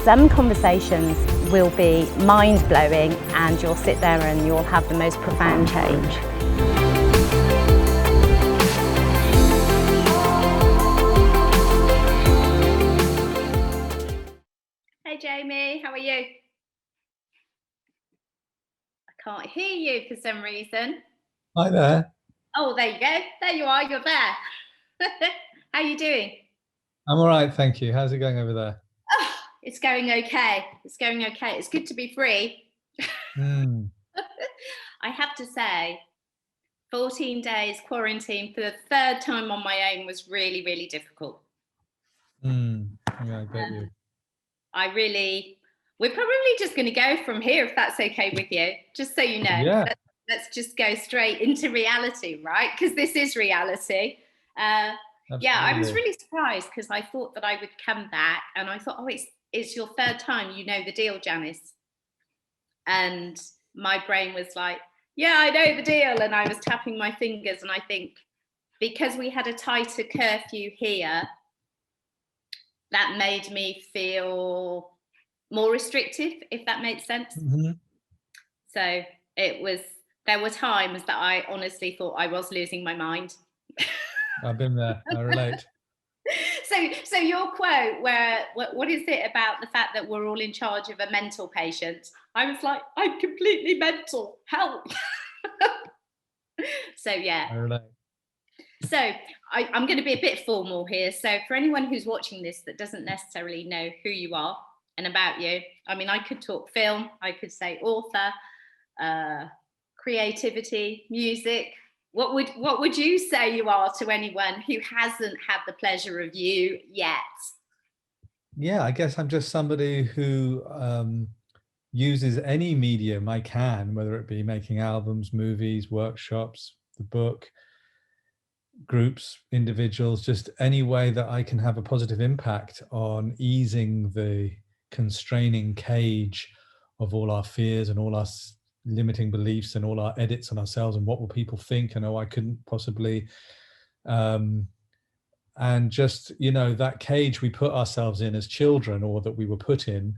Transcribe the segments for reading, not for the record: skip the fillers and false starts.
Some conversations will be mind-blowing and you'll sit there and you'll have the most profound change. Hey Jamie, how are you? I can't hear you for some reason. Hi there. Oh, there you go. There you are, you're there. How are you doing? I'm all right, thank you. How's it going over there? Oh, it's going okay. It's going okay. It's good to be free. I have to say, 14 days quarantine for the third time on my own was really, really difficult. Yeah, I bet you. We're probably just going to go from here, if that's okay with you, just so you know. Yeah. Let's just go straight into reality, right? Because this is reality. Yeah, I was really surprised because I thought that I would come back and I thought, oh, it's your third time, you know the deal, Janice. And my brain was like, yeah, I know the deal. And I was tapping my fingers and I think because we had a tighter curfew here, that made me feel more restrictive, if that makes sense. Mm-hmm. So there were times that I honestly thought I was losing my mind. I've been there, I relate. So your quote, what is it about the fact that we're all in charge of a mental patient? I was like, I'm completely mental, help. So yeah. I relate. So I'm going to be a bit formal here. So for anyone who's watching this that doesn't necessarily know who you are and about you, I mean, I could talk film, I could say author, creativity, music. What would you say you are to anyone who hasn't had the pleasure of you yet? Yeah, I guess I'm just somebody who uses any medium I can, whether it be making albums, movies, workshops, the book, groups, individuals, just any way that I can have a positive impact on easing the constraining cage of all our fears and all our limiting beliefs and all our edits on ourselves and what will people think, and oh, I couldn't possibly, and just, you know, that cage we put ourselves in as children, or that we were put in,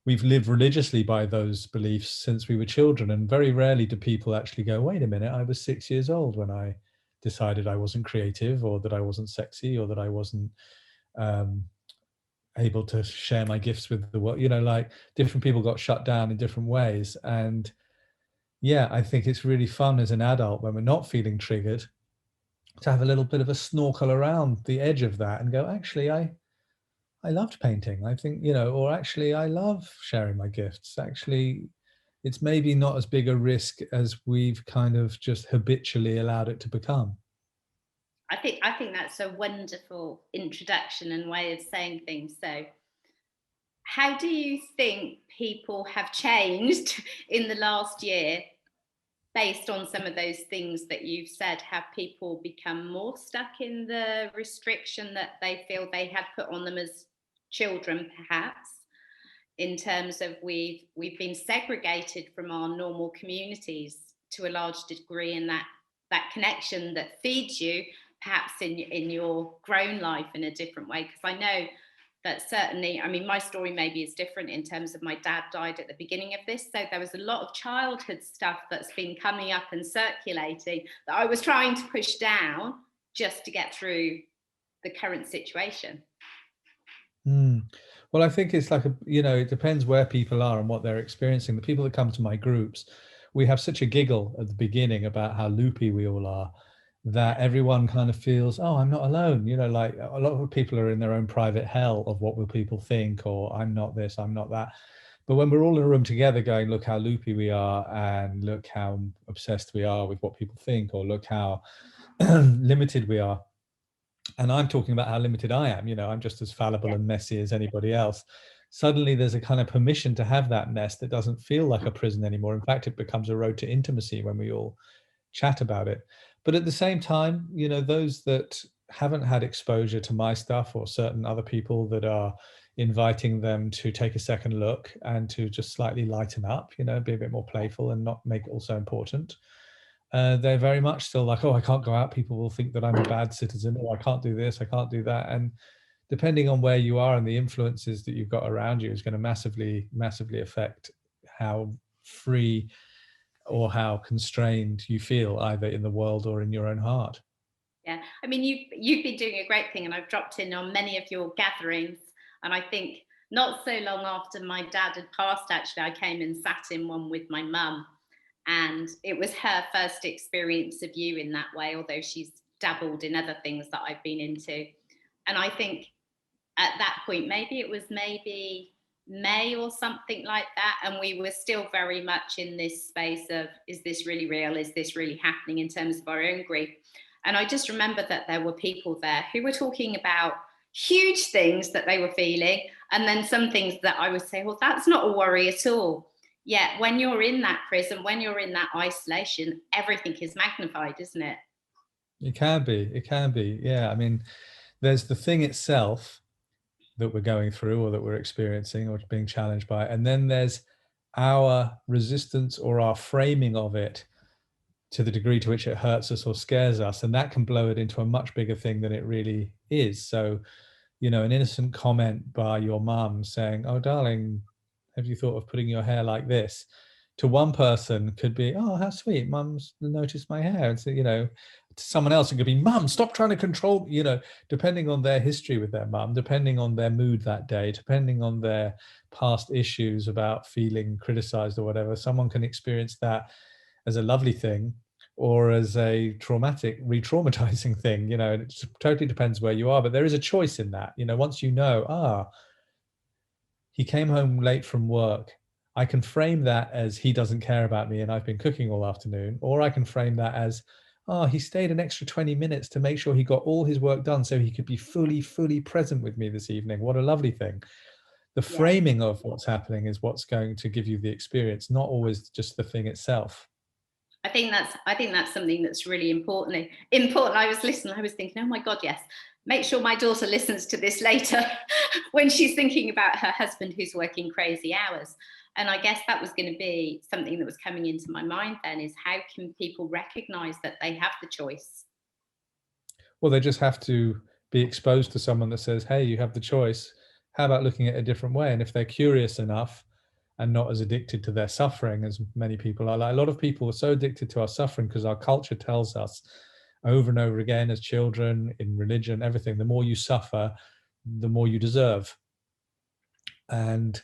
we've lived religiously by those beliefs since we were children, and very rarely do people actually go, wait a minute, I was 6 years old when I decided I wasn't creative, or that I wasn't sexy, or that I wasn't able to share my gifts with the world. You know, like different people got shut down in different ways. And yeah, I think it's really fun as an adult when we're not feeling triggered to have a little bit of a snorkel around the edge of that and go, actually, I loved painting. I think, you know, or actually I love sharing my gifts. Actually, it's maybe not as big a risk as we've kind of just habitually allowed it to become. I think that's a wonderful introduction and way of saying things. So how do you think people have changed in the last year based on some of those things that you've said? Have people become more stuck in the restriction that they feel they had put on them as children, perhaps, in terms of we've been segregated from our normal communities to a large degree, and that connection that feeds you perhaps in your grown life in a different way? Because I know that certainly, I mean, my story maybe is different in terms of my dad died at the beginning of this. So there was a lot of childhood stuff that's been coming up and circulating that I was trying to push down just to get through the current situation. Well, I think it's like, you know, it depends where people are and what they're experiencing. The people that come to my groups, we have such a giggle at the beginning about how loopy we all are, that everyone kind of feels, oh, I'm not alone. You know, like a lot of people are in their own private hell of what will people think, or I'm not this, I'm not that. But when we're all in a room together going, look how loopy we are, and look how obsessed we are with what people think, or look how limited we are. And I'm talking about how limited I am. You know, I'm just as fallible and messy as anybody else. Suddenly there's a kind of permission to have that mess that doesn't feel like a prison anymore. In fact, it becomes a road to intimacy when we all chat about it. But at the same time, you know, those that haven't had exposure to my stuff, or certain other people that are inviting them to take a second look and to just slightly lighten up, you know, be a bit more playful and not make it all so important. They're very much still like, oh, I can't go out. People will think that I'm a bad citizen, or I can't do this, I can't do that. And depending on where you are and the influences that you've got around you is going to massively affect how free or how constrained you feel, either in the world or in your own heart. Yeah, I mean, you've been doing a great thing, and I've dropped in on many of your gatherings. And I think not so long after my dad had passed, actually, I came and sat in one with my mum, and it was her first experience of you in that way, although she's dabbled in other things that I've been into. And I think at that point, maybe May or something like that, and we were still very much in this space of, is this really real? Is this really happening in terms of our own grief? And I just remember that there were people there who were talking about huge things that they were feeling, and then some things that I would say, well, that's not a worry at all. Yet when you're in that prison, when you're in that isolation, everything is magnified, isn't it? It can be. Yeah. I mean, there's the thing itself that we're going through or that we're experiencing or being challenged by. And then there's our resistance or our framing of it to the degree to which it hurts us or scares us. And that can blow it into a much bigger thing than it really is. So, you know, an innocent comment by your mum saying, "Oh, darling, have you thought of putting your hair like this?" To one person could be, "Oh, how sweet, mum's noticed my hair." And so, you know, to someone else it could be, "Mum, stop trying to control," you know, depending on their history with their mum, depending on their mood that day, depending on their past issues about feeling criticized or whatever. Someone can experience that as a lovely thing or as a traumatic, re-traumatizing thing, you know. And it totally depends where you are, but there is a choice in that. You know, once you know, he came home late from work, I can frame that as he doesn't care about me and I've been cooking all afternoon. Or I can frame that as, he stayed an extra 20 minutes to make sure he got all his work done so he could be fully present with me this evening. What a lovely thing. The framing of what's happening is what's going to give you the experience, not always just the thing itself. I think that's something that's really important. I was listening, I was thinking, oh my God, yes. Make sure my daughter listens to this later when she's thinking about her husband who's working crazy hours. And I guess that was going to be something that was coming into my mind then, is how can people recognize that they have the choice? Well, they just have to be exposed to someone that says, hey, you have the choice. How about looking at it a different way? And if they're curious enough and not as addicted to their suffering as many people are, like a lot of people are so addicted to our suffering because our culture tells us over and over again as children, in religion, everything, the more you suffer, the more you deserve. And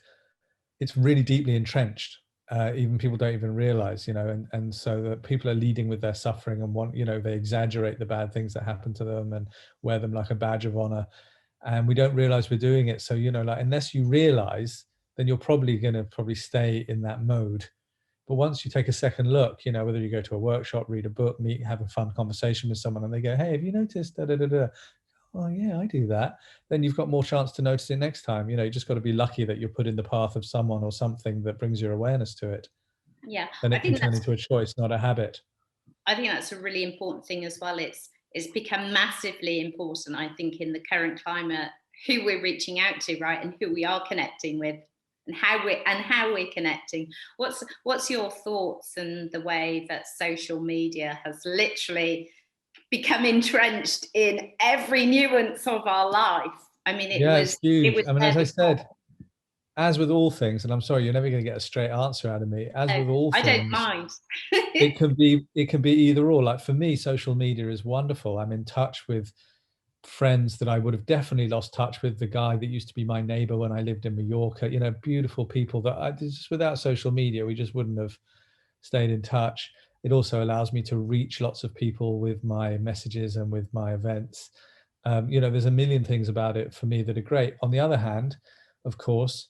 it's really deeply entrenched. Even people don't even realize, you know, and so that people are leading with their suffering and want, you know, they exaggerate the bad things that happen to them and wear them like a badge of honor. And we don't realize we're doing it. So, you know, like, unless you realize, then you're probably going to stay in that mode. But once you take a second look, you know, whether you go to a workshop, read a book, meet, have a fun conversation with someone, and they go, hey, have you noticed da da da da? Oh yeah, I do that. Then you've got more chance to notice it next time. You know, you just got to be lucky that you're put in the path of someone or something that brings your awareness to it. Yeah, Then it can turn into a choice, not a habit. I think that's a really important thing as well. It's become massively important, I think, in the current climate, who we're reaching out to, right, and who we are connecting with, and how we're connecting. What's your thoughts and the way that social media has literally become entrenched in every nuance of our life? I mean, it's huge. I mean, as I said, before. as with all things, and I'm sorry, you're never going to get a straight answer out of me. As with all things, I don't mind. it can be either or. Like for me, social media is wonderful. I'm in touch with friends that I would have definitely lost touch with. The guy that used to be my neighbor when I lived in Mallorca, you know, beautiful people that I just, without social media, we just wouldn't have stayed in touch. It also allows me to reach lots of people with my messages and with my events. You know, there's a million things about it for me that are great. On the other hand, of course,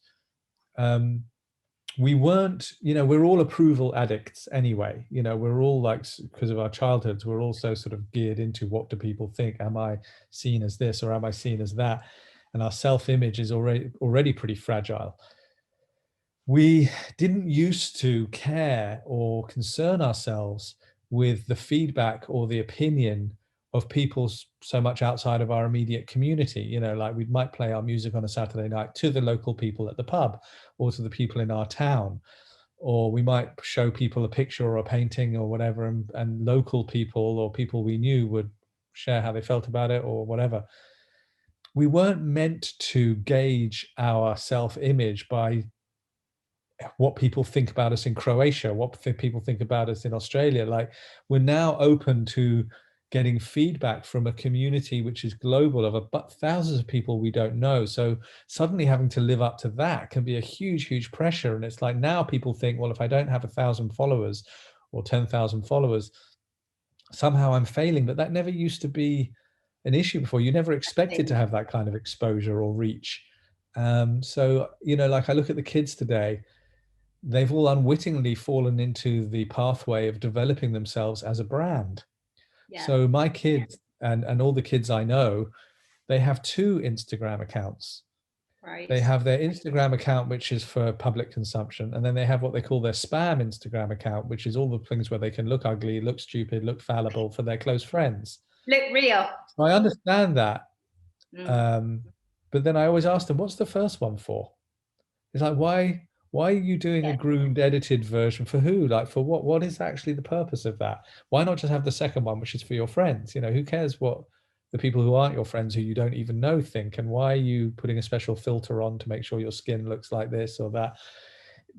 we weren't, you know, we're all approval addicts anyway. You know, we're all like, because of our childhoods, we're also sort of geared into what do people think? Am I seen as this or am I seen as that? And our self-image is already pretty fragile. We didn't used to care or concern ourselves with the feedback or the opinion of people so much outside of our immediate community. You know, like we might play our music on a Saturday night to the local people at the pub or to the people in our town, or we might show people a picture or a painting or whatever, and local people or people we knew would share how they felt about it or whatever. we weren't meant to gauge our self-image by what people think about us in Croatia, what people think about us in Australia. Like, we're now open to getting feedback from a community which is global, of thousands of people we don't know. So suddenly having to live up to that can be a huge pressure. And it's like, now people think, well, if I don't have 1,000 followers or 10,000 followers, somehow I'm failing. But that never used to be an issue before. You never expected to have that kind of exposure or reach. So, you know, like, I look at the kids today, they've all unwittingly fallen into the pathway of developing themselves as a brand. Yeah. So my kids and all the kids I know, they have 2 Instagram accounts. Right. They have their Instagram account, which is for public consumption, and then they have what they call their spam Instagram account, which is all the things where they can look ugly, look stupid, look fallible for their close friends. Look real. So I understand that. But then I always ask them, what's the first one for? It's like, why are you doing a groomed, edited version? For who? Like, for what is actually the purpose of that? Why not just have the second one, which is for your friends? You know, who cares what the people who aren't your friends, who you don't even know, think? And why are you putting a special filter on to make sure your skin looks like this or that?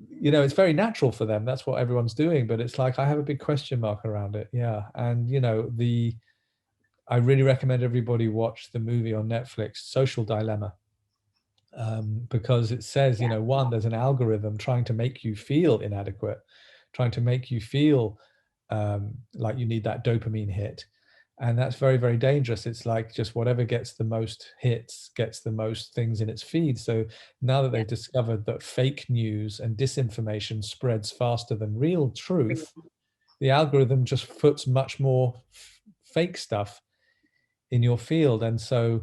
You know, it's very natural for them. That's what everyone's doing. But it's like, I have a big question mark around it. Yeah. And, you know, I really recommend everybody watch the movie on Netflix, Social Dilemma. Because it says, you know, one, there's an algorithm trying to make you feel inadequate, trying to make you feel like you need that dopamine hit. And that's very dangerous. It's like, just whatever gets the most hits gets the most things in its feed. So now that they've discovered that fake news and disinformation spreads faster than real truth, the algorithm just puts much more fake stuff in your field. And so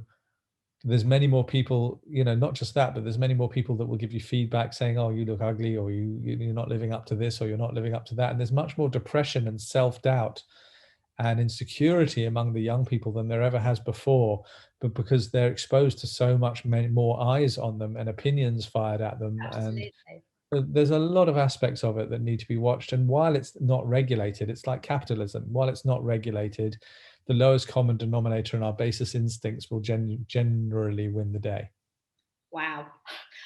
there's many more people, you know, not just that, but there's many more people that will give you feedback saying, oh, you look ugly, or you're not living up to this, or you're not living up to that. And there's much more depression and self-doubt and insecurity among the young people than there ever has before, but because they're exposed to so much more eyes on them and opinions fired at them. Absolutely. And there's a lot of aspects of it that need to be watched. And while it's not regulated, it's like capitalism. While it's not regulated, the lowest common denominator and our basest instincts will generally win the day. Wow.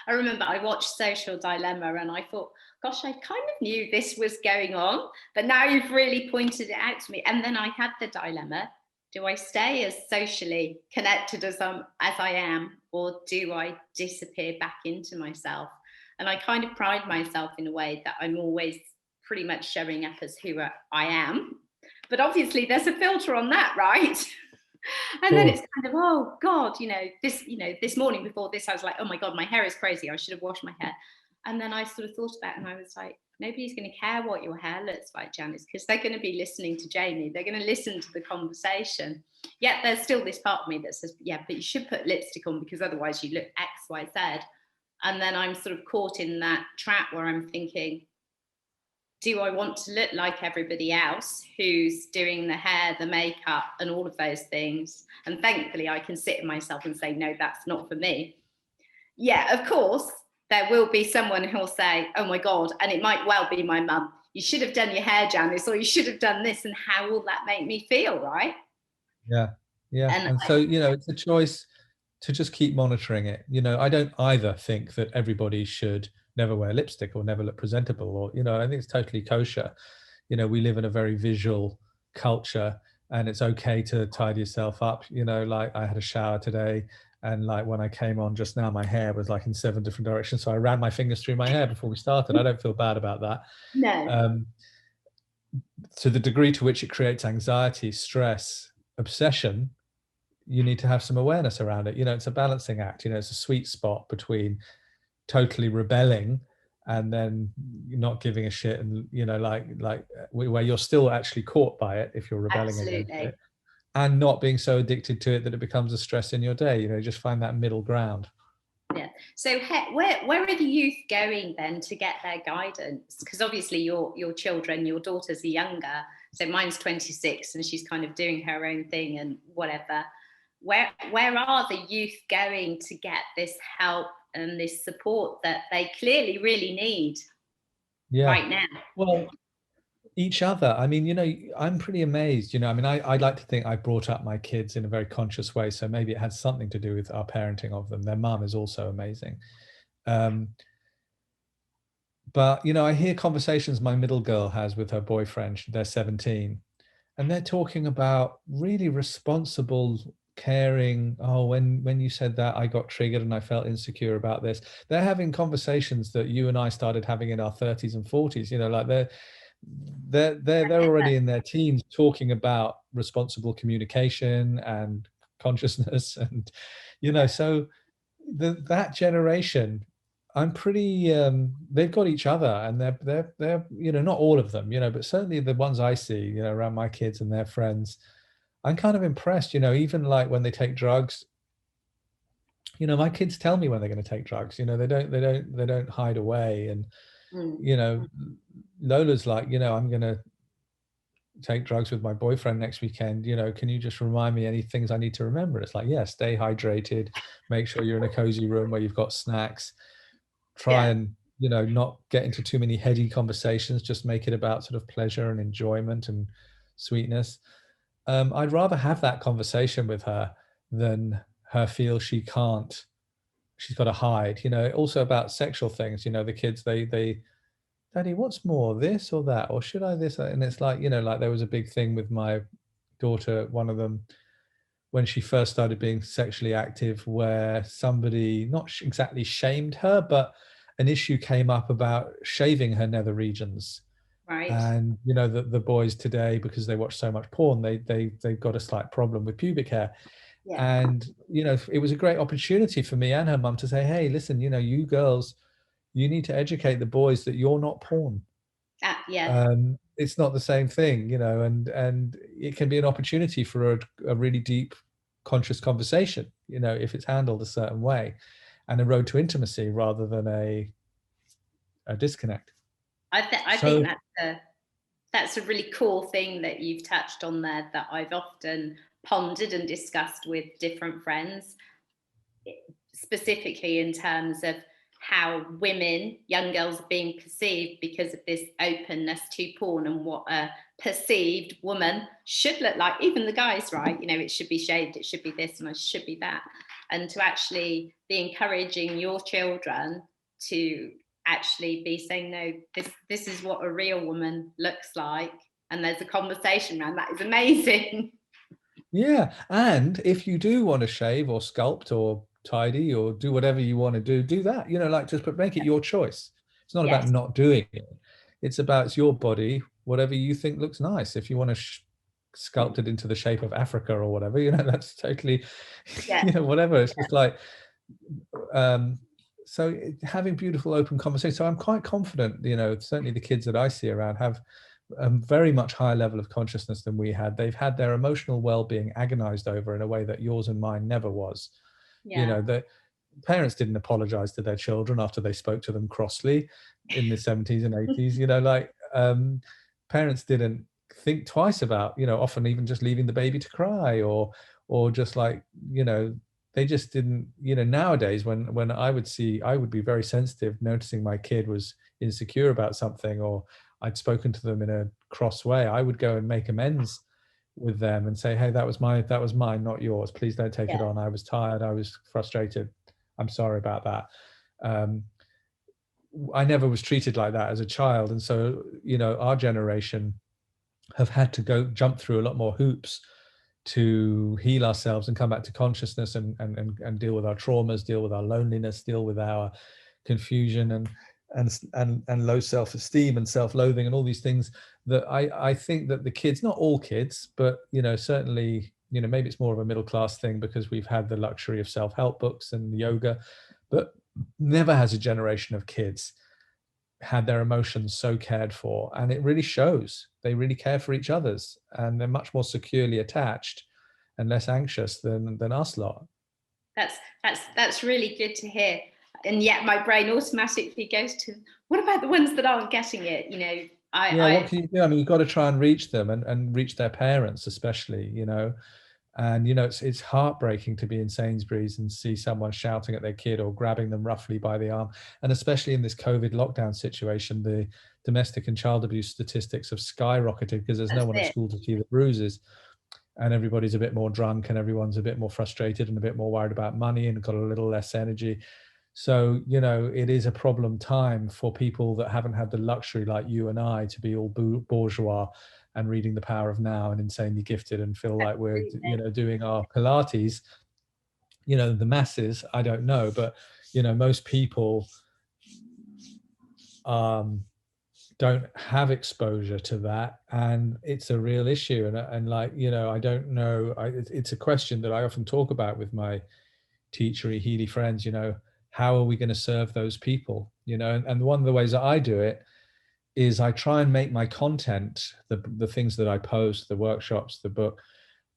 I remember I watched Social Dilemma and I thought, gosh, I kind of knew this was going on, but now you've really pointed it out to me. And then I had the dilemma: do I stay as socially connected as I am, or do I disappear back into myself? And I kind of pride myself in a way that I'm always pretty much showing up as who I am. But obviously there's a filter on that, right? And then it's kind of, oh God, this morning before this, I was like, oh my God, my hair is crazy. I should have washed my hair. And then I sort of thought about it and I was like, nobody's going to care what your hair looks like, Janice, because they're going to be listening to Jamie. They're going to listen to the conversation. Yet there's still this part of me that says, yeah, but you should put lipstick on because otherwise you look X, Y, Z. And then I'm sort of caught in that trap where I'm thinking, do I want to look like everybody else who's doing the hair, the makeup, and all of those things? And thankfully, I can sit in myself and say, no, that's not for me. Yeah, of course, there will be someone who'll say, oh my God, and it might well be my mum, you should have done your hair, Janice, or you should have done this. And how will that make me feel, right? Yeah. And so, you know, it's a choice to just keep monitoring it. You know, I don't either think that everybody should never wear lipstick or never look presentable, or, you know, I think it's totally kosher. You know, we live in a very visual culture and it's okay to tidy yourself up. You know, like, I had a shower today and like when I came on just now, my hair was like in 7 different directions. So I ran my fingers through my hair before we started. I don't feel bad about that. No. To the degree to which it creates anxiety, stress, obsession, you need to have some awareness around it. You know, it's a balancing act. You know, it's a sweet spot between totally rebelling and then not giving a shit, and, you know, like where you're still actually caught by it if you're rebelling against it, and not being so addicted to it that it becomes a stress in your day. You know, just find that middle ground. Yeah. So where are the youth going then to get their guidance? Because obviously your children, your daughters are younger. So mine's 26 and she's kind of doing her own thing and whatever. Where are the youth going to get this help and this support that they clearly really need right now? Well, each other. I mean, I'm pretty amazed. I mean, I'd like to think I brought up my kids in a very conscious way, so maybe it had something to do with our parenting of them. Their mum is also amazing. But I hear conversations my middle girl has with her boyfriend. They're 17, and they're talking about really responsible, caring. Oh, when you said that, I got triggered and I felt insecure about this. They're having conversations that you and I started having in our 30s and 40s. Like they're already in their teens talking about responsible communication and consciousness, and so that generation, I'm pretty they've got each other, and they're not all of them, but certainly the ones I see around my kids and their friends, I'm kind of impressed. Even like when they take drugs, my kids tell me when they're going to take drugs. They don't hide away. And Lola's like, I'm going to take drugs with my boyfriend next weekend. Can you just remind me any things I need to remember? It's like, yeah, stay hydrated, make sure you're in a cozy room where you've got snacks, try and not get into too many heady conversations, just make it about sort of pleasure and enjoyment and sweetness. I'd rather have that conversation with her than her feel she's got to hide. Also about sexual things, the kids, they Daddy, what's more, this or that, or should I this? And it's like, like there was a big thing with my daughter, one of them, when she first started being sexually active, where somebody not exactly shamed her, but an issue came up about shaving her nether regions. Right. And the boys today, because they watch so much porn, they've got a slight problem with pubic hair. And it was a great opportunity for me and her mum to say, hey, listen, you girls, you need to educate the boys that you're not porn. It's not the same thing, and it can be an opportunity for a really deep, conscious conversation, if it's handled a certain way, and a road to intimacy rather than a disconnect. I think that's a really cool thing that you've touched on there, that I've often pondered and discussed with different friends, specifically in terms of how women, young girls, are being perceived because of this openness to porn and what a perceived woman should look like. Even the guys, right? It should be shaved, it should be this, and it should be that. And to actually be encouraging your children to actually be saying, no, this is what a real woman looks like, and there's a conversation around that, is amazing. Yeah, and if you do want to shave or sculpt or tidy or do whatever you want to do that, like just make it your choice. It's not about not doing it. It's your body, whatever you think looks nice. If you want to sculpt it into the shape of Africa or whatever, that's totally, whatever. It's just like, so having beautiful open conversation. So I'm quite confident, certainly the kids that I see around have a very much higher level of consciousness than we had. They've had their emotional well-being agonized over in a way that yours and mine never was. The parents didn't apologize to their children after they spoke to them crossly in the 70s and 80s. Parents didn't think twice about, often even just leaving the baby to cry, or just like, they just didn't, nowadays when I would be very sensitive, noticing my kid was insecure about something, or I'd spoken to them in a cross way, I would go and make amends with them and say, hey, that was mine, not yours. Please don't take it on. I was tired. I was frustrated. I'm sorry about that. I never was treated like that as a child. And so, our generation have had to jump through a lot more hoops to heal ourselves and come back to consciousness and deal with our traumas, deal with our loneliness, deal with our confusion and low self-esteem and self-loathing and all these things that I think that the kids, not all kids, but certainly, maybe it's more of a middle class thing because we've had the luxury of self-help books and yoga, but never has a generation of kids had their emotions so cared for, and it really shows. They really care for each other's, and they're much more securely attached and less anxious than us lot. That's really good to hear. And yet my brain automatically goes to, what about the ones that aren't getting it? What can you do? I mean, you've got to try and reach them and reach their parents, especially, And it's heartbreaking to be in Sainsbury's and see someone shouting at their kid or grabbing them roughly by the arm. And especially in this COVID lockdown situation, the domestic and child abuse statistics have skyrocketed because there's no one at school to see the bruises, and everybody's a bit more drunk and everyone's a bit more frustrated and a bit more worried about money and got a little less energy. So, it is a problem time for people that haven't had the luxury like you and I to be all bourgeois and reading The Power of Now and Insanely Gifted and feel like we're, doing our Pilates. The masses, I don't know, but, most people don't have exposure to that, and it's a real issue. And like, I don't know, it's a question that I often talk about with my teachery Healy friends. How are we going to serve those people? And one of the ways that I do it is I try and make my content, the things that I post, the workshops, the book,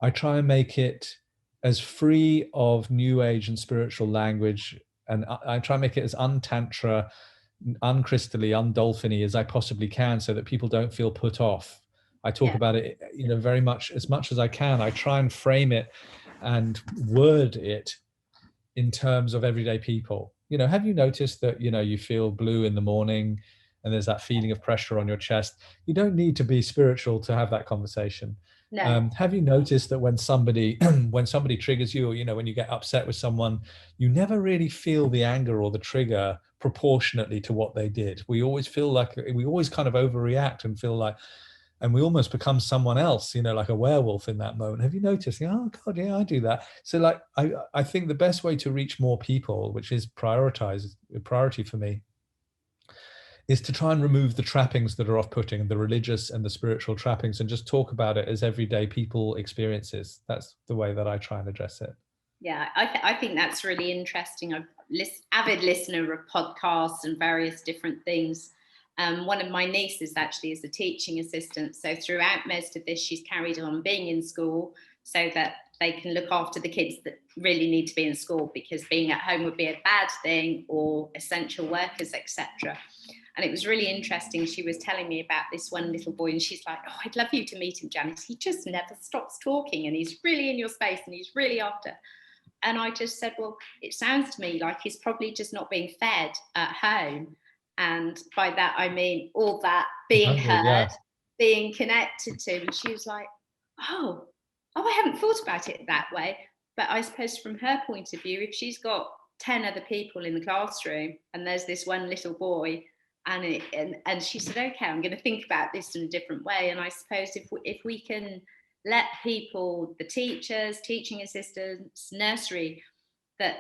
I try and make it as free of new age and spiritual language, and I try and make it as untantra, uncrystally, undolphiny as I possibly can, so that people don't feel put off. I talk about it, very much as I can. I try and frame it and word it in terms of everyday people. Have you noticed that, you feel blue in the morning and there's that feeling of pressure on your chest? You don't need to be spiritual to have that conversation. No. Have you noticed that when somebody when somebody triggers you, or when you get upset with someone, you never really feel the anger or the trigger proportionately to what they did? We always feel like we always kind of overreact and feel like, and we almost become someone else, like a werewolf in that moment. Have you noticed? Oh God, yeah, I do that. So like, I think the best way to reach more people, which is priority for me, is to try and remove the trappings that are off-putting, the religious and the spiritual trappings, and just talk about it as everyday people experiences. That's the way that I try and address it. Yeah, I think that's really interesting. I'm avid listener of podcasts and various different things. One of my nieces actually is a teaching assistant. So throughout most of this, she's carried on being in school so that they can look after the kids that really need to be in school, because being at home would be a bad thing, or essential workers, etc. And it was really interesting. She was telling me about this one little boy, and she's like, oh, I'd love you to meet him, Janice. He just never stops talking, and he's really in your space, and he's really after. And I just said, well, it sounds to me like he's probably just not being fed at home. And by that, I mean all that being heard, being connected to. And she was like, oh, I haven't thought about it that way. But I suppose from her point of view, if she's got 10 other people in the classroom and there's this one little boy, and she said, okay, I'm going to think about this in a different way. And I suppose if we can let people, the teachers, teaching assistants, nursery, that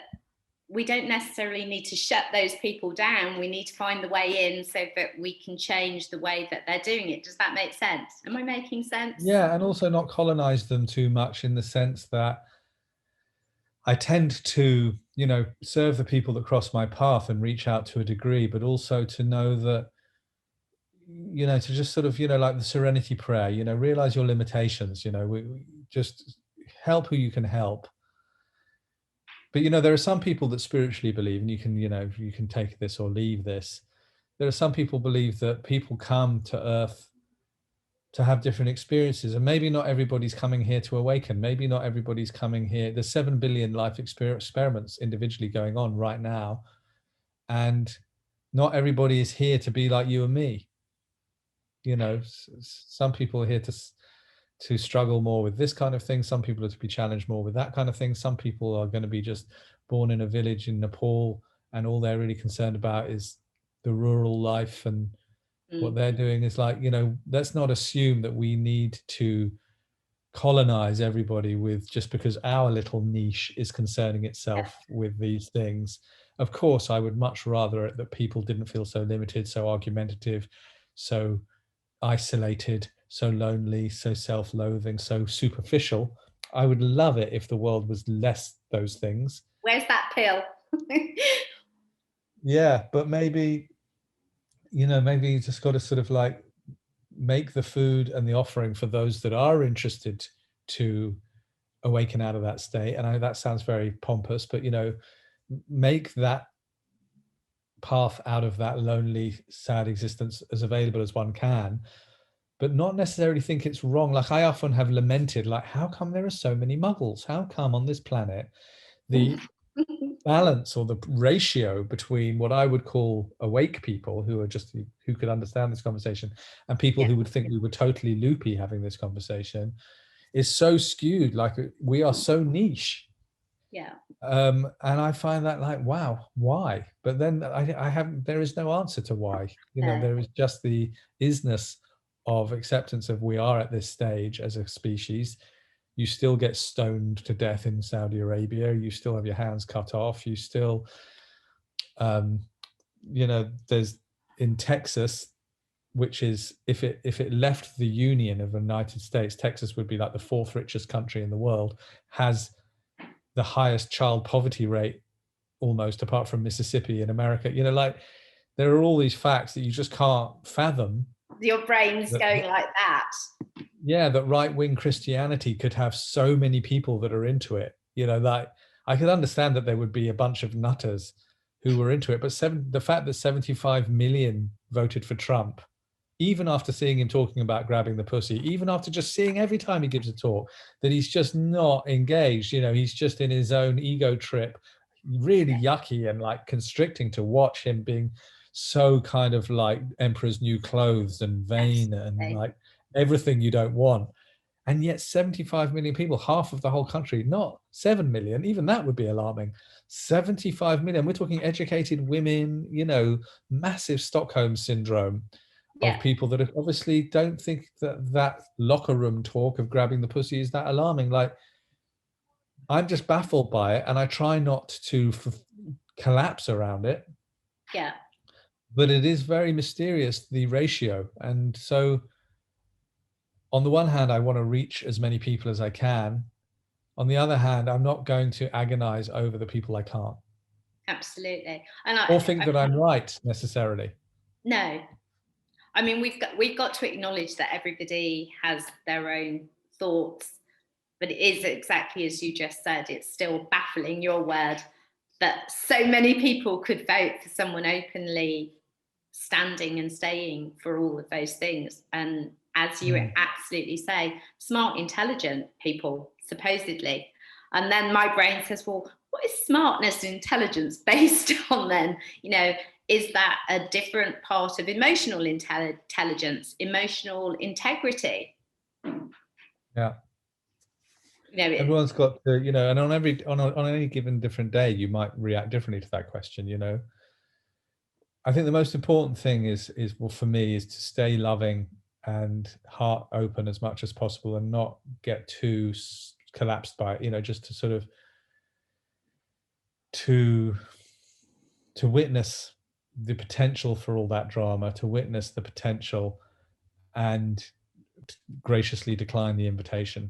we don't necessarily need to shut those people down. We need to find the way in so that we can change the way that they're doing it. Does that make sense? Am I making sense? Yeah, and also not colonize them too much, in the sense that I tend to, serve the people that cross my path and reach out to a degree, but also to know that, to just sort of, like the serenity prayer, realize your limitations, we just help who you can help. But, there are some people that spiritually believe, and you can take this or leave this. There are some people believe that people come to Earth to have different experiences, and maybe not everybody's coming here to awaken. Maybe not everybody's coming here. There's 7 billion life experiments individually going on right now, and not everybody is here to be like you and me. Some people are here to struggle more with this kind of thing. Some people are to be challenged more with that kind of thing. Some people are going to be just born in a village in Nepal, and all they're really concerned about is the rural life, and what they're doing is like, let's not assume that we need to colonize everybody with just because our little niche is concerning itself with these things. Of course, I would much rather that people didn't feel so limited, so argumentative, so isolated, so lonely, so self-loathing, so superficial. I would love it if the world was less those things. Where's that pill? Yeah, but maybe maybe you just got to sort of like make the food and the offering for those that are interested to awaken out of that state. And that sounds very pompous, but make that path out of that lonely, sad existence as available as one can. but not necessarily think it's wrong. Like I often have lamented, like, how come there are so many muggles? How come on this planet the balance or the ratio between what I would call awake people who are just who could understand this conversation and people Yeah. who would think we were totally loopy having this conversation is so skewed. Like we are so niche. Yeah. And I find that like, wow, why? But then I haven't, there is no answer to why. You know, No. there is just the isness of acceptance of we are at this stage as a species. You still get stoned to death in Saudi Arabia. You still have your hands cut off. You still, you know, there's in Texas, which is if it left the Union of the United States, Texas would be like the fourth richest country in the world, has the highest child poverty rate almost apart from Mississippi in America. You know, like there are all these facts that you just can't fathom. Your brain's going like that. Yeah, that right-wing Christianity could have so many people that are into it. You know, like I could understand that there would be a bunch of nutters who were into it, but the fact that 75 million voted for Trump, even after seeing him talking about grabbing the pussy, even after just seeing every time he gives a talk that he's just not engaged, you know, he's just in his own ego trip, really yucky and like constricting to watch him being so kind of like Emperor's New Clothes and vain and like everything you don't want. And yet 75 million people, half of the whole country, not 7 million, even that would be alarming. 75 million, we're talking educated women, you know, massive Stockholm syndrome of people that obviously don't think that that locker room talk of grabbing the pussy is that alarming. Like, I'm just baffled by it, and I try not to collapse around it. Yeah. But it is very mysterious, the ratio. And so on the one hand, I want to reach as many people as I can. On the other hand, I'm not going to agonize over the people I can't. Absolutely. Or think that I'm right necessarily. No. I mean, we've got to acknowledge that everybody has their own thoughts, but it is exactly as you just said, it's still baffling, your word, that so many people could vote for someone openly standing and staying for all of those things. And as you absolutely say, smart, intelligent people, supposedly. And then my brain says, well, what is smartness and intelligence based on then? You know, is that a different part of emotional intelligence, emotional integrity? Yeah. You know, everyone's got to, you know, and on any given different day, you might react differently to that question, you know. I think the most important thing is well, for me, is to stay loving and heart open as much as possible and not get too collapsed by it, you know, just to sort of to witness the potential for all that drama, to witness the potential and graciously decline the invitation.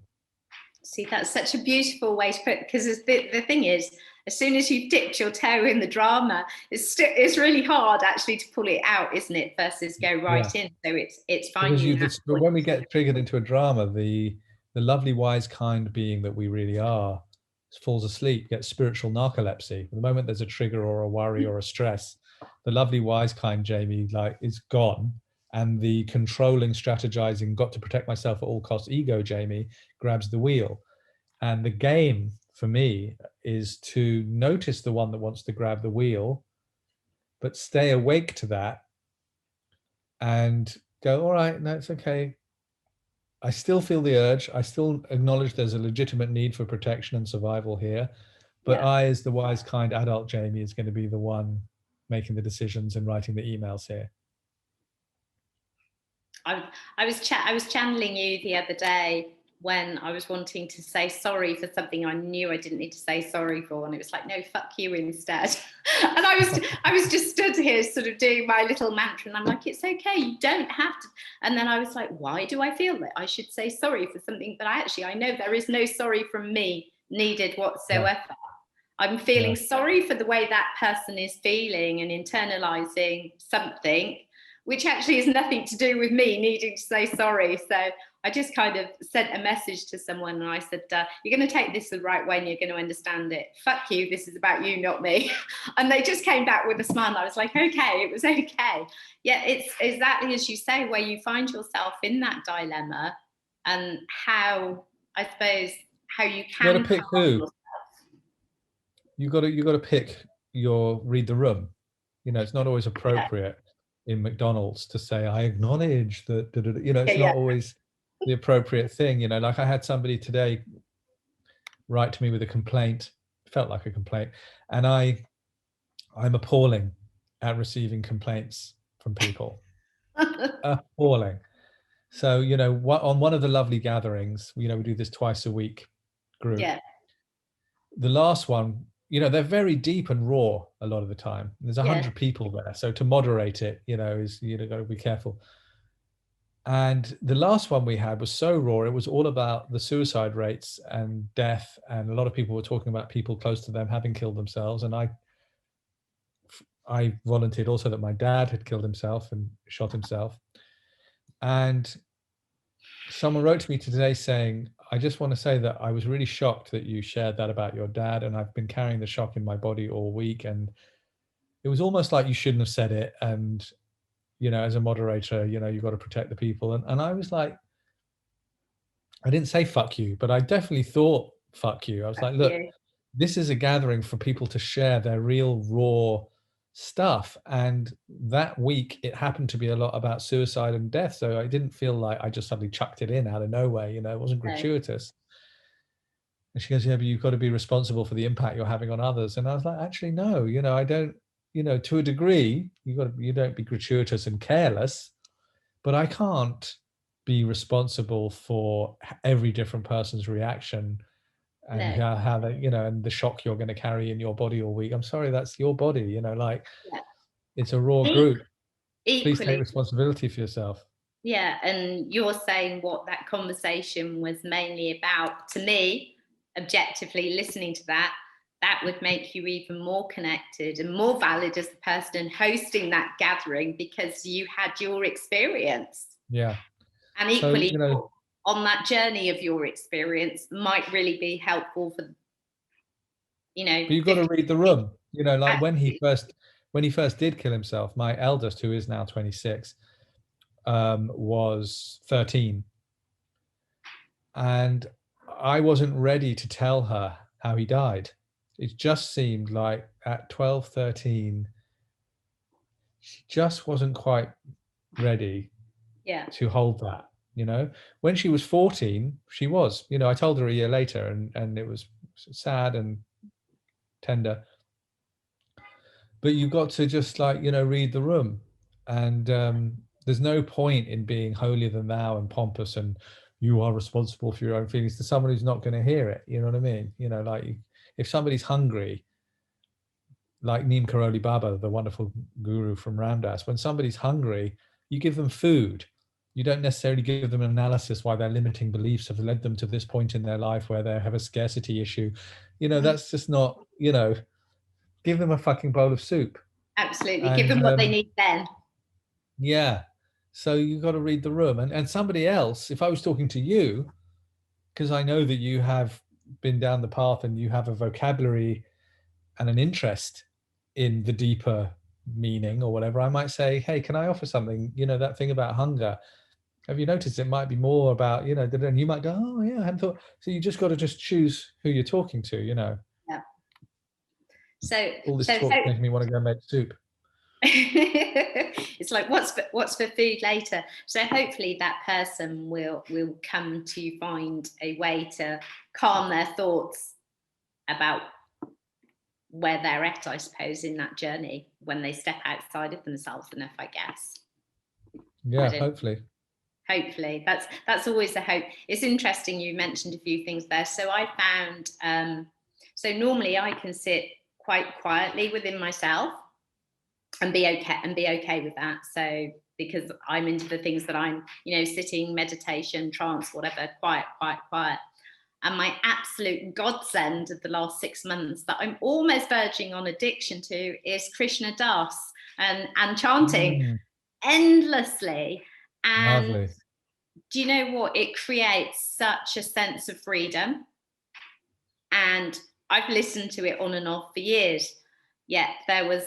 See, that's such a beautiful way to put it, because the thing is, as soon as you've dipped your toe in the drama, it's really hard actually to pull it out, isn't it? Versus go right in. So it's finding that. But when we get triggered into a drama, the lovely wise kind being that we really are falls asleep, gets spiritual narcolepsy. The moment there's a trigger or a worry or a stress, the lovely wise kind Jamie like is gone, and the controlling, strategizing, got to protect myself at all costs ego Jamie grabs the wheel. And the game for me is to notice the one that wants to grab the wheel, but stay awake to that and go, all right, no, it's okay. I still feel the urge. I still acknowledge there's a legitimate need for protection and survival here. But I, as the wise, kind adult Jamie, is going to be the one making the decisions and writing the emails here. I was channeling you the other day when I was wanting to say sorry for something I knew I didn't need to say sorry for, and it was like, no, fuck you instead. And I was just stood here sort of doing my little mantra, and I'm like, it's okay, you don't have to. And then I was like, why do I feel that I should say sorry for something that I know there is no sorry from me needed whatsoever. I'm feeling sorry for the way that person is feeling and internalizing something, which actually has nothing to do with me needing to say sorry. So I just kind of sent a message to someone and I said, you're going to take this the right way and you're going to understand it. Fuck you, this is about you, not me. And they just came back with a smile. And I was like, okay, it was okay. Yeah, it's exactly as you say, where you find yourself in that dilemma and how, I suppose, how you can. You got to pick who. You got to pick your read the room. You know, it's not always appropriate in McDonald's to say, I acknowledge that, you know, it's not always the appropriate thing. You know, like I had somebody today write to me with a complaint, felt like a complaint, and I'm appalling at receiving complaints from people. Appalling. So, you know, on one of the lovely gatherings, you know, we do this twice a week group. Yeah. The last one, you know, they're very deep and raw a lot of the time. There's 100 people there. So to moderate it, you know, is, you know, got to be careful. And the last one we had was so raw. It was all about the suicide rates and death. And a lot of people were talking about people close to them having killed themselves. And I volunteered also that my dad had killed himself and shot himself. And someone wrote to me today saying, I just want to say that I was really shocked that you shared that about your dad. And I've been carrying the shock in my body all week. And it was almost like you shouldn't have said it. And, you know, as a moderator, you know, you've got to protect the people. And I was like, I didn't say fuck you, but I definitely thought fuck you. I was like, look, this is a gathering for people to share their real raw stuff. And that week it happened to be a lot about suicide and death. So I didn't feel like I just suddenly chucked it in out of nowhere, you know, it wasn't gratuitous. And she goes, yeah, but you've got to be responsible for the impact you're having on others. And I was like, actually, no, you know, I don't, you know, to a degree, you don't be gratuitous and careless, but I can't be responsible for every different person's reaction and how they, you know, and the shock you're going to carry in your body all week. I'm sorry, that's your body, you know, like it's a raw group. Please take responsibility for yourself. Yeah, and you're saying what that conversation was mainly about. To me, objectively listening to that would make you even more connected and more valid as the person hosting that gathering because you had your experience. Yeah. And equally, so, you know, on that journey of your experience might really be helpful for, you know. But you've got to read the room, you know, like when he first did kill himself, my eldest, who is now 26, was 13. And I wasn't ready to tell her how he died. It just seemed like at 12, 13, she just wasn't quite ready to hold that. You know, when she was 14, she was, you know, I told her a year later and it was sad and tender, but you've got to just like, you know, read the room. And there's no point in being holier than thou and pompous and you are responsible for your own feelings to someone who's not going to hear it. You know what I mean? You know, like if somebody's hungry, like Neem Karoli Baba, the wonderful guru from Ramdas, when somebody's hungry, you give them food. You don't necessarily give them an analysis why their limiting beliefs have led them to this point in their life where they have a scarcity issue. You know, that's just not, you know, give them a fucking bowl of soup. Absolutely. Give them what they need then. Yeah. So you've got to read the room. And somebody else, if I was talking to you, because I know that you have been down the path and you have a vocabulary and an interest in the deeper meaning or whatever, I might say, hey, can I offer something? You know, that thing about hunger. Have you noticed it might be more about, you know, and you might go, oh yeah, I hadn't thought. So you just got to just choose who you're talking to, you know. Yeah. So all this talk making me want to go make soup. It's like what's for food later. So hopefully that person will come to find a way to calm their thoughts about where they're at, I suppose, in that journey when they step outside of themselves enough, I guess. Yeah, hopefully that's always the hope. It's interesting you mentioned a few things there. So I found so normally I can sit quite quietly within myself and be okay with that. So because I'm into the things that I'm, you know, sitting, meditation, trance, whatever, quiet. And my absolute godsend of the last 6 months that I'm almost verging on addiction to is Krishna Das and chanting. endlessly. And Lovely. do you know what? It creates such a sense of freedom. And I've listened to it on and off for years. Yet there was,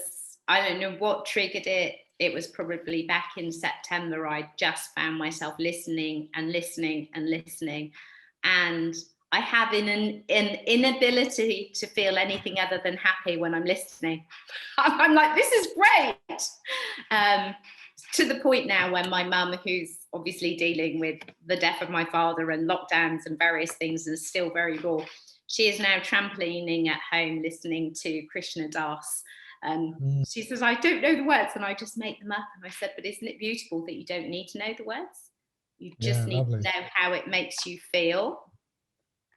I don't know what triggered it. It was probably back in September. I just found myself listening and listening and listening. And I have an inability to feel anything other than happy when I'm listening. I'm like, this is great. To the point now when my mum, who's obviously dealing with the death of my father and lockdowns and various things and is still very raw, she is now trampolining at home listening to Krishna Das. She says, I don't know the words and I just make them up. And I said, but isn't it beautiful that you don't need to know the words? You just need to know how it makes you feel.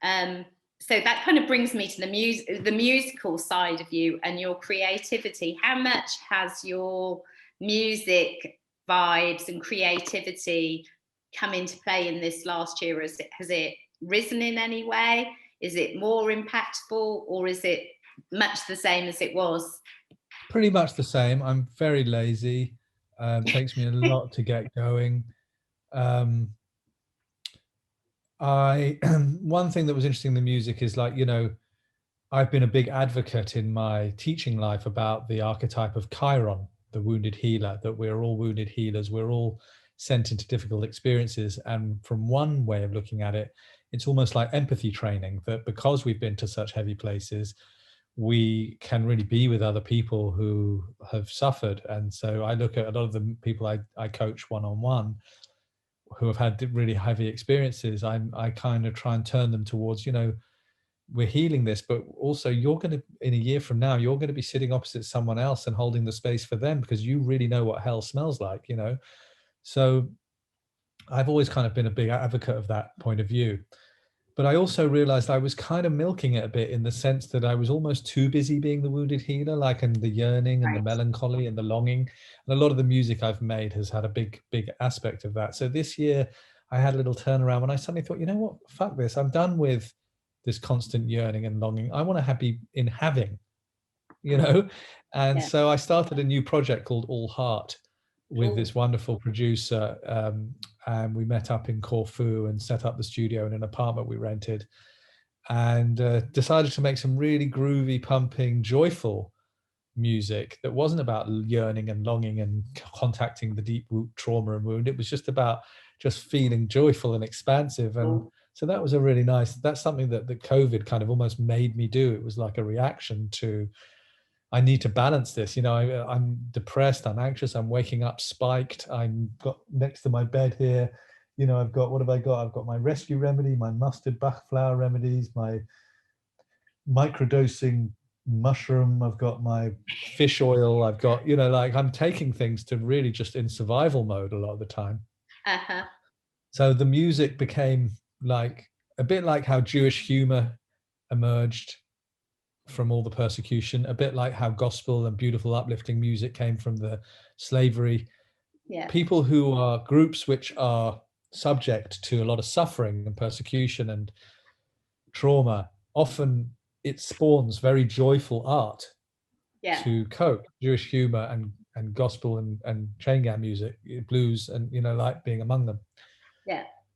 So that kind of brings me to the musical side of you and your creativity. How much has your music vibes and creativity come into play in this last year? Has it risen in any way? Is it more impactful, or is it much the same as it was? Pretty much the same. I'm very lazy. Takes me a lot to get going. One thing that was interesting in the music is, like, you know, I've been a big advocate in my teaching life about the archetype of Chiron, the wounded healer, that we're all wounded healers. We're all sent into difficult experiences. And from one way of looking at it, it's almost like empathy training, that because we've been to such heavy places, we can really be with other people who have suffered. And so I look at a lot of the people I coach one-on-one who have had really heavy experiences. I kind of try and turn them towards, you know, we're healing this, but also you're going to, in a year from now, you're going to be sitting opposite someone else and holding the space for them, because you really know what hell smells like, you know. So I've always kind of been a big advocate of that point of view. But I also realized I was kind of milking it a bit, in the sense that I was almost too busy being the wounded healer, like, and the yearning and the melancholy and the longing. And a lot of the music I've made has had a big aspect of that. So this year I had a little turnaround when I suddenly thought, you know what, fuck this. I'm done with this constant yearning and longing. I want to be in having, you know? And so I started a new project called All Heart with this wonderful producer. And we met up in Corfu and set up the studio in an apartment we rented, and decided to make some really groovy, pumping, joyful music that wasn't about yearning and longing and contacting the deep root trauma and wound. It was just about just feeling joyful and expansive. And so that was a really nice, that's something that the COVID kind of almost made me do. It was like a reaction to, I need to balance this. You know, I'm depressed, I'm anxious, I'm waking up spiked. I'm got next to my bed here, you know, I've got, what have I got? I've got my rescue remedy, my mustard Bach flower remedies, my microdosing mushroom, I've got my fish oil, I've got, you know, like, I'm taking things to really just in survival mode a lot of the time. So the music became like a bit like how Jewish humor emerged from all the persecution, a bit like how gospel and beautiful uplifting music came from the slavery. People who are groups which are subject to a lot of suffering and persecution and trauma, often it spawns very joyful art to cope. Jewish humor and gospel and chain gang music, blues, and, you know, like being among them.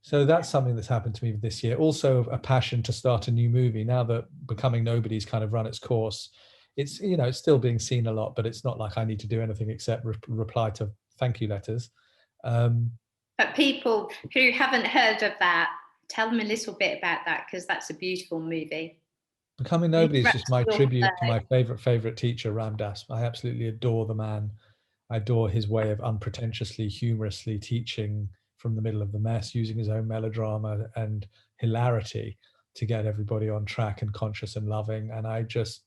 So that's something that's happened to me this year. Also a passion to start a new movie now that Becoming Nobody's kind of run its course. It's, you know, it's still being seen a lot, but it's not like I need to do anything except reply to thank you letters. But people who haven't heard of that, tell them a little bit about that, because that's a beautiful movie. Becoming Nobody is just my tribute to my favorite teacher, Ram Dass. I absolutely adore the man. I adore his way of unpretentiously, humorously teaching from the middle of the mess, using his own melodrama and hilarity to get everybody on track and conscious and loving. And I just,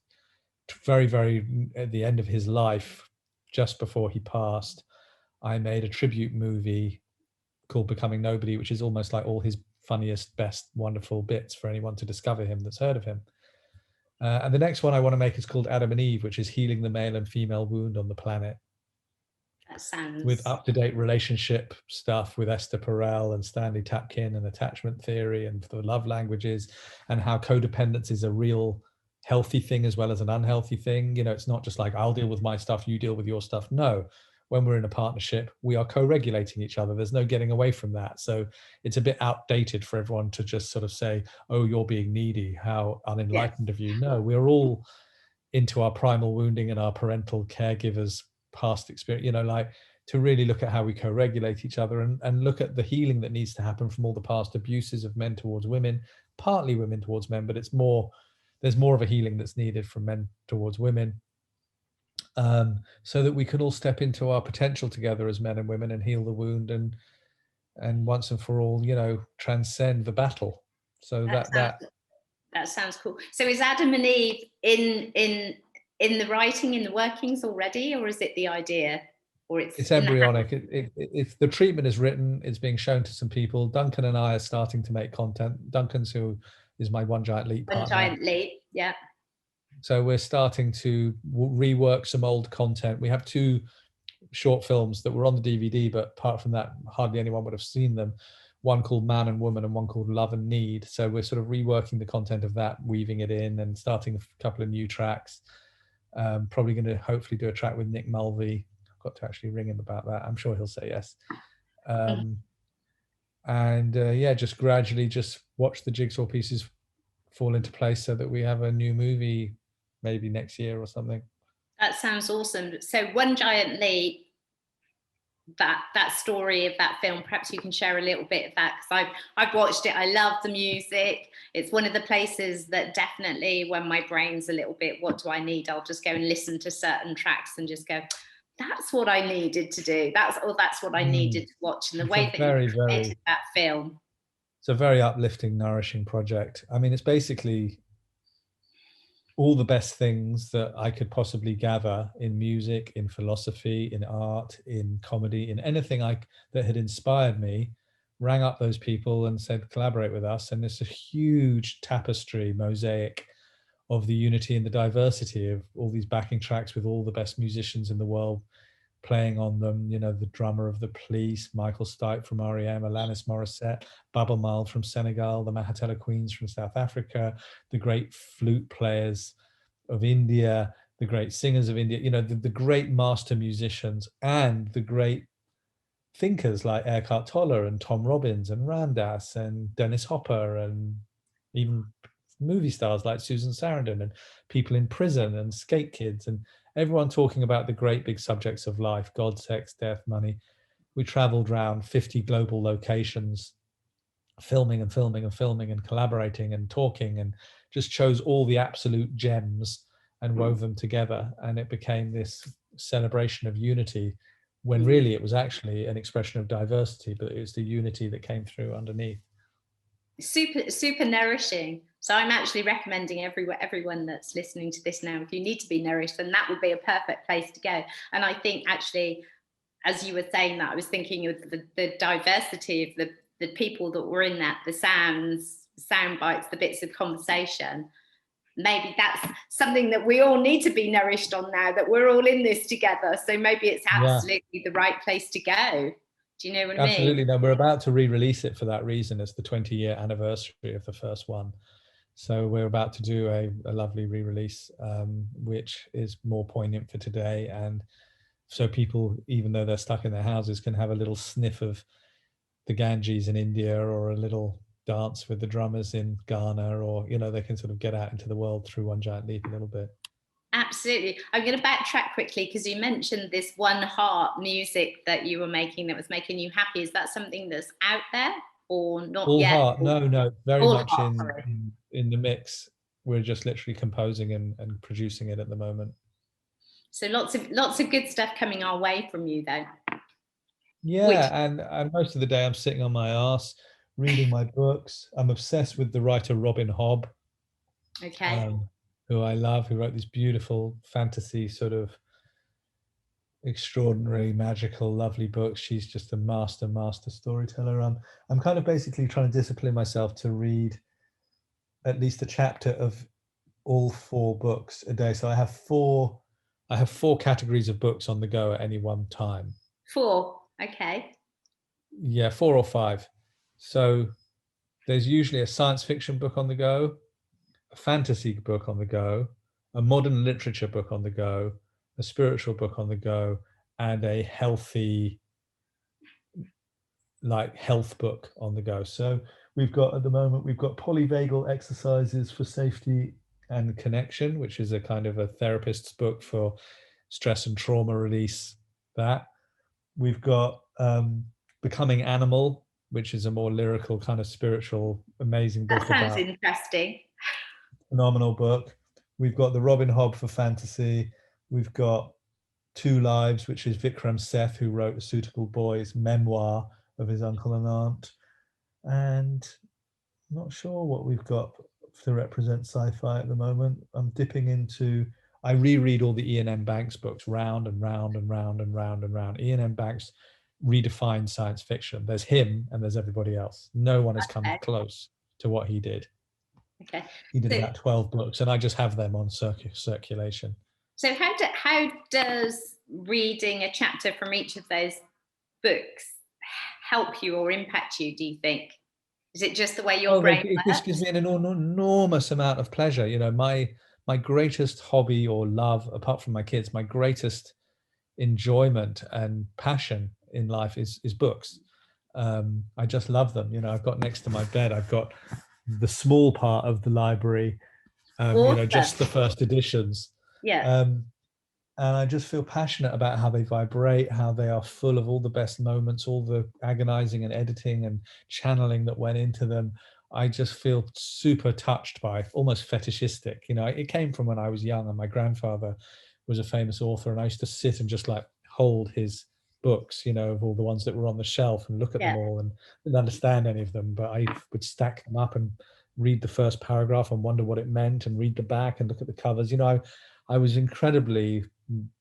very at the end of his life, just before he passed, I made a tribute movie called Becoming Nobody, which is almost like all his funniest, best, wonderful bits for anyone to discover him that's heard of him. And the next one I want to make is called Adam and Eve, which is healing the male and female wound on the planet. With up-to-date relationship stuff with Esther Perel and Stanley Tapkin and attachment theory and the love languages, and how codependence is a real healthy thing as well as an unhealthy thing. You know, it's not just like, I'll deal with my stuff, you deal with your stuff. No, when we're in a partnership, we are co-regulating each other. There's no getting away from that. So it's a bit outdated for everyone to just sort of say, oh, you're being needy. How unenlightened of you. No, we're all into our primal wounding and our parental caregivers' past experience, like to really look at how we co-regulate each other and look at the healing that needs to happen from all the past abuses of men towards women, partly women towards men, but there's more of a healing that's needed from men towards women. So that we can all step into our potential together as men and women and heal the wound and once and for all, transcend the battle. So that sounds cool. So is Adam and Eve in the writing, in the workings already, or is it the idea, or it's embryonic? It's the treatment is written. It's being shown to some people. Duncan and I are starting to make content. Duncan's who is my One Giant Leap partner. One Giant Leap, yeah. So we're starting to rework some old content. We have 2 short films that were on the DVD, but apart from that, hardly anyone would have seen them. One called Man and Woman and one called Love and Need. So we're sort of reworking the content of that, weaving it in and starting a couple of new tracks. Probably going to hopefully do a track with Nick Mulvey. I've got to actually ring him about that. I'm sure he'll say yes. Just gradually just watch the jigsaw pieces fall into place so that we have a new movie maybe next year or something. That sounds awesome. So One Giant Leap, that story of that film, perhaps you can share a little bit of that, because I've watched it. I love the music. It's one of the places that definitely, when my brain's a little bit, what do I need? I'll just go and listen to certain tracks and just go, that's what I needed to do. That's what I needed to watch. And the way that you created that film. It's a very uplifting, nourishing project. I mean, it's basically all the best things that I could possibly gather in music, in philosophy, in art, in comedy, in anything that had inspired me, rang up those people and said, collaborate with us. And it's a huge tapestry, mosaic of the unity and the diversity of all these backing tracks with all the best musicians in the world playing on them. The drummer of the Police, Michael Stipe from R.E.M., Alanis Morissette, Baba Mal from Senegal, the Mahatela Queens from South Africa, the great flute players of India, the great singers of India, the great master musicians, and the great thinkers like Eckhart Tolle and Tom Robbins and Ramdas and Dennis Hopper, and even movie stars like Susan Sarandon, and people in prison and skate kids, and everyone talking about the great big subjects of life: God, sex, death, money. We traveled around 50 global locations, filming and collaborating and talking, and just chose all the absolute gems and wove them together. And it became this celebration of unity, when really it was actually an expression of diversity, but it was the unity that came through underneath. Super nourishing. So I'm actually recommending everyone that's listening to this now, if you need to be nourished, then that would be a perfect place to go. And I think actually, as you were saying that, I was thinking of the diversity of the people that were in that, the sound bites, the bits of conversation. Maybe that's something that we all need to be nourished on now, that we're all in this together. So maybe it's absolutely the right place to go. Do you know what I mean? Absolutely. No, we're about to re-release it for that reason. It's the 20-year anniversary of the first one. So we're about to do a lovely re-release, which is more poignant for today. And so people, even though they're stuck in their houses, can have a little sniff of the Ganges in India, or a little dance with the drummers in Ghana, or, they can sort of get out into the world through One Giant Leap a little bit. Absolutely. I'm going to backtrack quickly, because you mentioned this One Heart music that you were making that was making you happy. Is that something that's out there or not yet? All Heart, no, very much in the mix. We're just literally composing and producing it at the moment. So lots of good stuff coming our way from you, though. Yeah, and most of the day I'm sitting on my ass reading my books. I'm obsessed with the writer Robin Hobb. Okay. Who I love, who wrote these beautiful fantasy, sort of extraordinary, magical, lovely books. She's just a master storyteller. I'm kind of basically trying to discipline myself to read at least a chapter of all 4 books a day. So I have 4 categories of books on the go at any one time. 4, okay. Yeah, 4 or 5. So there's usually a science fiction book on the go, a fantasy book on the go, a modern literature book on the go, a spiritual book on the go, and a healthy, like health book on the go. So we've got, at the moment, we've got polyvagal exercises for safety and connection, which is a kind of a therapist's book for stress and trauma release. That we've got Becoming Animal, which is a more lyrical, kind of spiritual, amazing book. That sounds about interesting. Phenomenal book. We've got the Robin Hobb for fantasy. We've got Two Lives, which is Vikram Seth, who wrote A Suitable Boy's memoir of his uncle and aunt. And I'm not sure what we've got to represent sci-fi at the moment. I'm dipping into, I reread all the Ian M. Banks books round and round and round and round and round. Ian M. Banks redefined science fiction. There's him and there's everybody else. No one has come close to what he did. Okay. He did about 12 books, and I just have them on circulation. So how does reading a chapter from each of those books help you or impact you, do you think? Is it just the way your brain it just gives me an enormous amount of pleasure. You know, my greatest hobby or love, apart from my kids, my greatest enjoyment and passion in life is books. I just love them. You know, I've got next to my bed, I've got the small part of the library, Awesome. you know, just the first editions. Yeah. And I just feel passionate about how they vibrate, how they are full of all the best moments, all the agonizing and editing and channeling that went into them. I just feel super touched by, almost fetishistic. You know, it came from when I was young, and my grandfather was a famous author, and I used to sit and just like hold his books, you know, of all the ones that were on the shelf, and look at them all, and didn't understand any of them, but I would stack them up and read the first paragraph and wonder what it meant, and read the back and look at the covers. You know, I was incredibly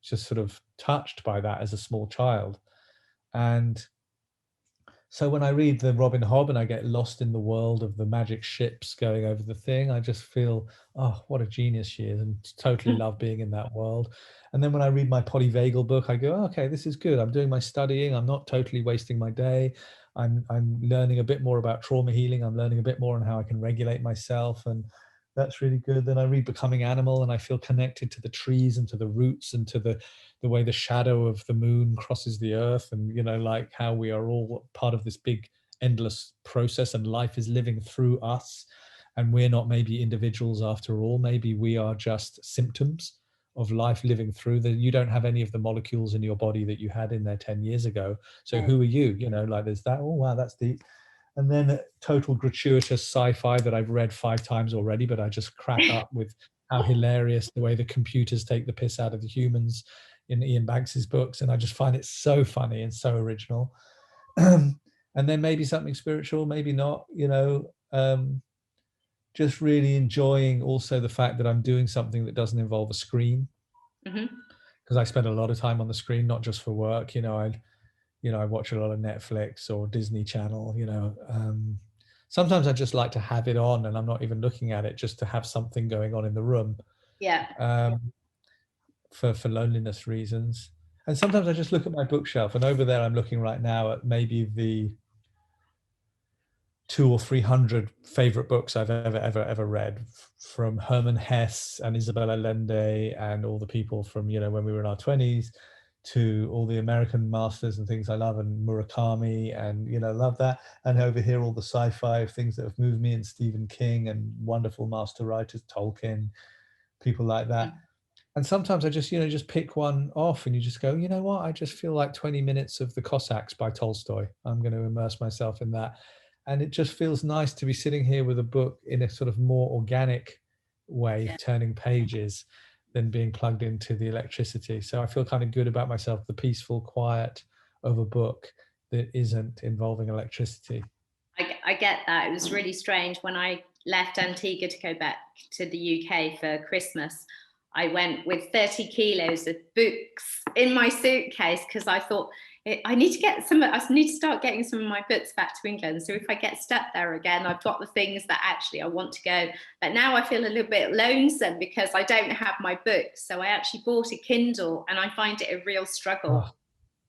just sort of touched by that as a small child. And so when I read the Robin Hobb and I get lost in the world of the magic ships going over the thing, I just feel, oh, what a genius she is, and totally love being in that world. And then when I read my polyvagal book, I go, okay, this is good. I'm doing my studying. I'm not totally wasting my day. I'm learning a bit more about trauma healing. I'm learning a bit more on how I can regulate myself, and that's really good. Then I read Becoming Animal, and I feel connected to the trees and to the roots and to the way the shadow of the moon crosses the earth, and, you know, like how we are all part of this big endless process, and life is living through us, and we're not maybe individuals after all. Maybe we are just symptoms of life living through. That you don't have any of the molecules in your body that you had in there 10 years ago. So who are you? You know, like there's that. Oh wow, that's deep. And then total gratuitous sci-fi that I've read 5 times already, but I just crack up with how hilarious the way the computers take the piss out of the humans in Ian Banks's books. And I just find it so funny and so original. And then maybe something spiritual, maybe not, you know, just really enjoying also the fact that I'm doing something that doesn't involve a screen. Because I spend a lot of time on the screen, not just for work. You know, I watch a lot of Netflix or Disney Channel, you know. Sometimes I just like to have it on and I'm not even looking at it, just to have something going on in the room. Yeah. For loneliness reasons. And sometimes I just look at my bookshelf, and over there I'm looking right now at maybe the 200 or 300 favorite books I've ever read, from Herman Hesse and Isabel Allende and all the people from, you know, when we were in our 20s, to all the American masters and things I love, and Murakami, and, you know, love that. And over here, all the sci-fi things that have moved me, and Stephen King and wonderful master writers, Tolkien, people like that. And sometimes I just, you know, just pick one off, and you just go, you know what, I just feel like 20 minutes of The Cossacks by Tolstoy. I'm going to immerse myself in that. And it just feels nice to be sitting here with a book in a sort of more organic way, turning pages, than being plugged into the electricity. So I feel kind of good about myself, the peaceful quiet of a book that isn't involving electricity. I get that. It was really strange when I left Antigua to go back to the UK for Christmas. I went with 30 kilos of books in my suitcase because I thought, I need to start getting some of my books back to England. So if I get stuck there again, I've got the things that actually I want to go. But now I feel a little bit lonesome because I don't have my books. So I actually bought a Kindle, and I find it a real struggle. Oh,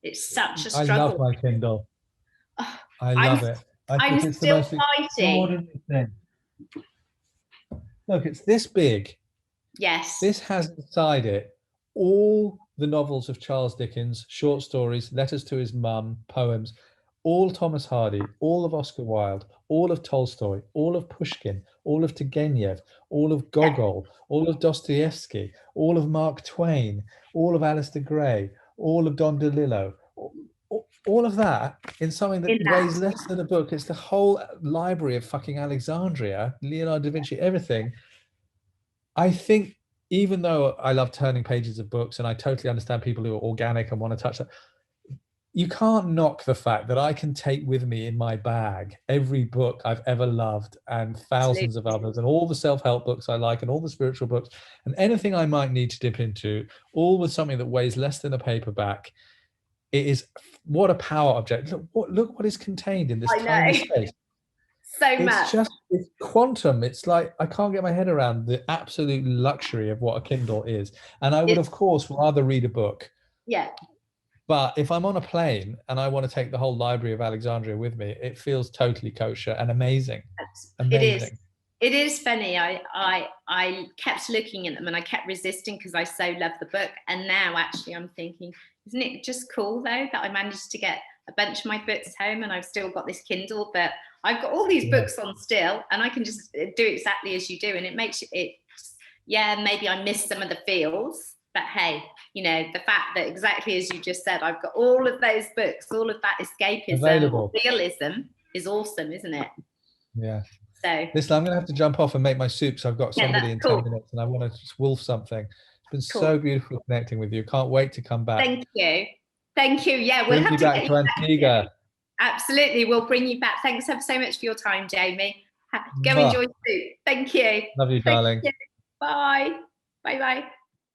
it's such a struggle. I love my Kindle. Oh, I love it. I think it's the most extraordinary thing. Look, it's this big. Yes. This has inside it all the novels of Charles Dickens, short stories, letters to his mum, poems, all Thomas Hardy, all of Oscar Wilde, all of Tolstoy, all of Pushkin, all of Turgenev, all of Gogol, all of Dostoevsky, all of Mark Twain, all of Alistair Gray, all of Don DeLillo, all of that in something that weighs less than a book. It's the whole library of fucking Alexandria, Leonardo da Vinci, everything. I think, even though I love turning pages of books and I totally understand people who are organic and want to touch that, you can't knock the fact that I can take with me in my bag every book I've ever loved and thousands of others, and all the self-help books I like and all the spiritual books and anything I might need to dip into, all with something that weighs less than a paperback. It is, what a power object. Look what is contained in this tiny space. So much. It's quantum. It's like, I can't get my head around the absolute luxury of what a Kindle is. And I would, of course, rather read a book. Yeah. But if I'm on a plane and I want to take the whole library of Alexandria with me, it feels totally kosher and amazing. Amazing. It is funny. I kept looking at them and I kept resisting because I so love the book. And now actually I'm thinking, isn't it just cool though that I managed to get a bunch of my books home and I've still got this Kindle, but I've got all these books on still and I can just do exactly as you do. And it makes it, maybe I miss some of the feels, but hey, you know, the fact that exactly as you just said, I've got all of those books, all of that escapism, realism is awesome, isn't it? Yeah. So listen, I'm going to have to jump off and make my soup. So I've got somebody in 10 minutes and I want to just wolf something. It's been so beautiful connecting with you. Can't wait to come back. Thank you. Thank you. Yeah, we'll have to back to Antigua. Absolutely. We'll bring you back. Thanks ever so much for your time, Jamie. Go enjoy soup. Thank you. Love you, darling. Bye. Bye-bye.